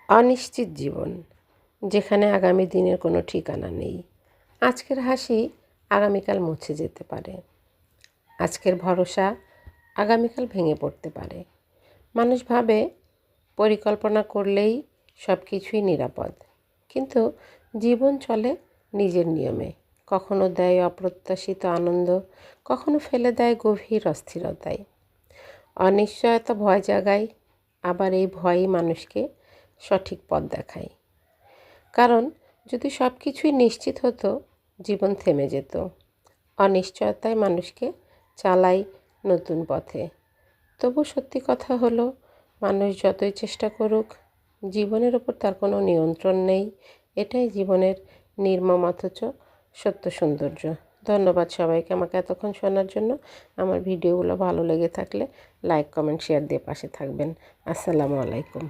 অনিশ্চিত জীবন, যেখানে আগামী দিনের কোনো ঠিকানা নেই। আজকের হাসি আগামীকাল মুছে যেতে পারে। আজকের ভরসা আগামীকাল ভেঙে পড়তে পারে। মানুষ ভাবে পরিকল্পনা করলেই সব কিছুই নিরাপদ, কিন্তু জীবন চলে নিজের নিয়মে। কখনো দেয় অপ্রত্যাশিত আনন্দ, কখনো ফেলে দেয় গভীর অস্থিরতায়। অনিশ্চয়তা ভয় জাগায়, আবার এই ভয়ই মানুষকে সঠিক পথ দেখায়। কারণ যদি সব কিছুই নিশ্চিত হতো, জীবন থেমে যেত। অনিশ্চয়তায় মানুষকে চালায় নতুন পথে। তবু সত্যি কথা হলো, মানুষ যতই চেষ্টা করুক, জীবনের ওপর তার কোনো নিয়ন্ত্রণ নেই। এটাই জীবনের নির্মম অথচ সত্য সৌন্দর্য। ধন্যবাদ সবাইকে আমাকে এতক্ষণ শোনার জন্য। আমার ভিডিওগুলো ভালো লেগে থাকলে লাইক, কমেন্ট, শেয়ার দিয়ে পাশে থাকবেন। আসসালামু আলাইকুম।